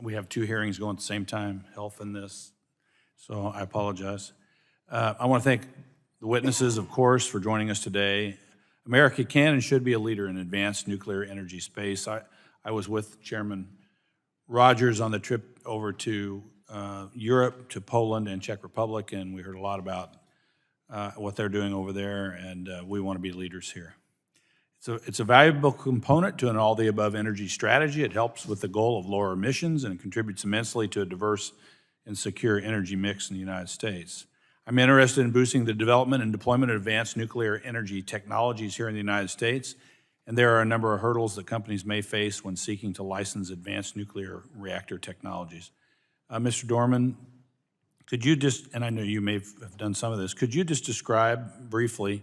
We have two hearings going at the same time, health and this, so I apologize. I want to thank the witnesses, of course, for joining us today. America can and should be a leader in advanced nuclear energy space. I was with Chairman Rogers on the trip over to Europe, to Poland and Czech Republic, and we heard a lot about what they're doing over there, and we want to be leaders here. It's a valuable component to an all-the-above energy strategy. It helps with the goal of lower emissions and contributes immensely to a diverse and secure energy mix in the United States. I'm interested in boosting the development and deployment of advanced nuclear energy technologies here in the United States, and there are a number of hurdles that companies may face when seeking to license advanced nuclear reactor technologies. Mr. Dorman, could you just, and I know you may have done some of this, could you just describe briefly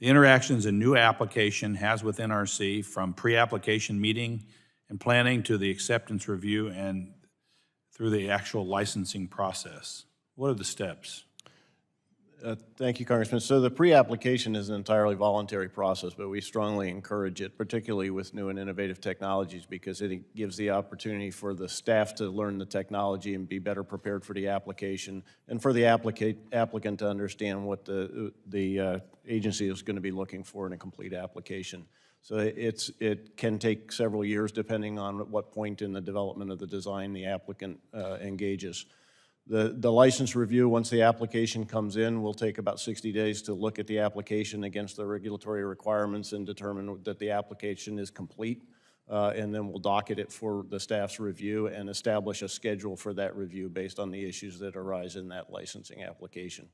the interactions a new application has with NRC, from pre-application meeting and planning to the acceptance review and through the actual licensing process? What are the steps? Thank you, Congressman. So the pre-application is an entirely voluntary process, but we strongly encourage it, particularly with new and innovative technologies, because it gives the opportunity for the staff to learn the technology and be better prepared for the application, and for the applicant to understand what the agency is going to be looking for in a complete application. So it can take several years, depending on at what point in the development of the design the applicant engages. The license review, once the application comes in, will take about 60 days to look at the application against the regulatory requirements and determine that the application is complete. And then we'll docket it for the staff's review and establish a schedule for that review based on the issues that arise in that licensing application.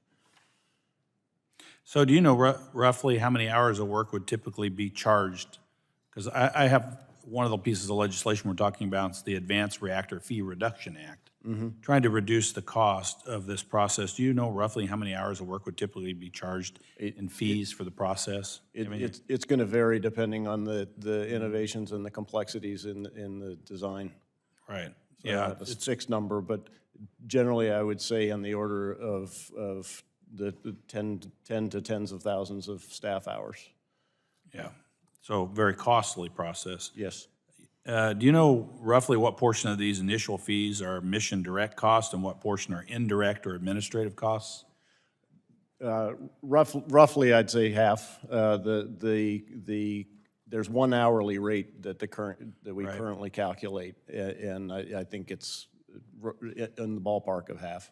So do you know roughly how many hours of work would typically be charged? Because I have one of the pieces of legislation we're talking about is the Advanced Reactor Fee Reduction Act. Trying to reduce the cost of this process. Do you know roughly how many hours of work would typically be charged in fees for the process? It's going to vary depending on the innovations and the complexities in the design. Right. So Yeah. a fixed number, but generally I would say on the order of the 10 to tens of thousands of staff hours. Yeah. So very costly process. Yes. Do you know roughly what portion of these initial fees are mission direct costs and what portion are indirect or administrative costs? Roughly, I'd say half. There's one hourly rate that we currently calculate, and I think it's in the ballpark of half.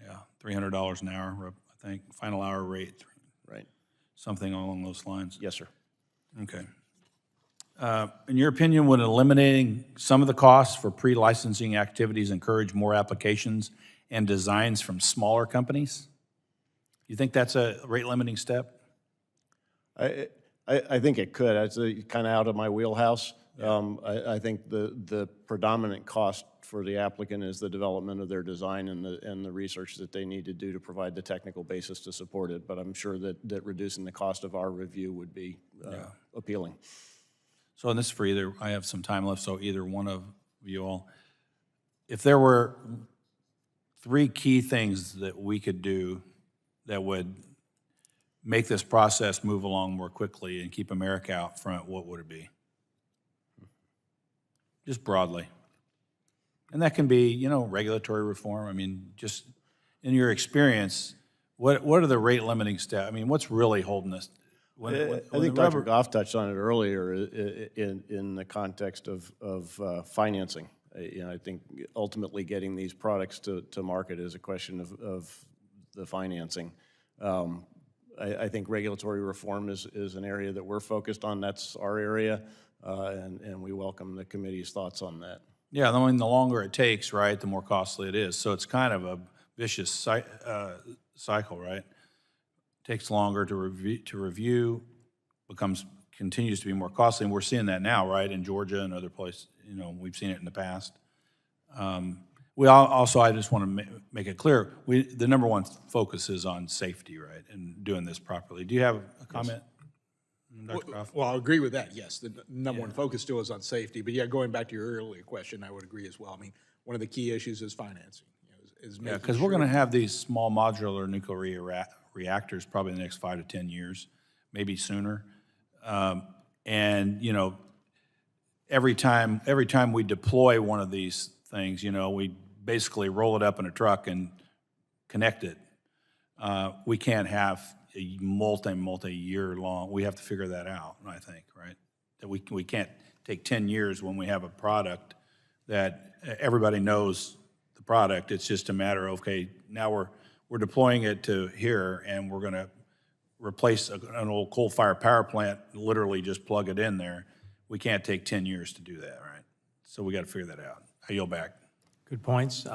Yeah, $300 an hour, I think. Final hour rate. Right. Something along those lines. Yes, sir. Okay. In your opinion, would eliminating some of the costs for pre-licensing activities encourage more applications and designs from smaller companies? You think that's a rate-limiting step? I think it could. It's kind of out of my wheelhouse. Yeah. I think the predominant cost for the applicant is the development of their design and the research that they need to do to provide the technical basis to support it. But I'm sure that reducing the cost of our review would be appealing. So, and this is for either, I have some time left, so either one of you all. If there were three key things that we could do that would make this process move along more quickly and keep America out front, what would it be? Just broadly. And that can be, regulatory reform. I mean, just in your experience, what are the rate limiting steps? I mean, what's really holding us? I think Dr. Goff touched on it earlier in the context of financing. I think ultimately getting these products to market is a question of the financing. I think regulatory reform is an area that we're focused on. That's our area, and we welcome the committee's thoughts on that. Yeah, I mean, the longer it takes, right, the more costly it is. So it's kind of a vicious cycle, right? Takes longer to review, continues to be more costly, and we're seeing that now, right, in Georgia and other places. We've seen it in the past. I just want to make it clear, the number one focus is on safety, right, and doing this properly. Do you have a comment? Dr. Goff? Well, I'll agree with that, yes. The number one focus still is on safety. But, yeah, going back to your earlier question, I would agree as well. I mean, one of the key issues is financing. Yeah, because we're going to have these small modular nuclear reactors probably in the next 5 to 10 years, maybe sooner. And every time we deploy one of these things, you know, we basically roll it up in a truck and connect it. We can't have a multi-year long, we have to figure that out, I think, right? That we can't take 10 years when we have a product that everybody knows the product. It's just a matter of, okay, now we're deploying it to here, and we're gonna replace an old coal-fired power plant, literally just plug it in there. We can't take 10 years to do that, right? So we gotta figure that out. I yield back. Good points.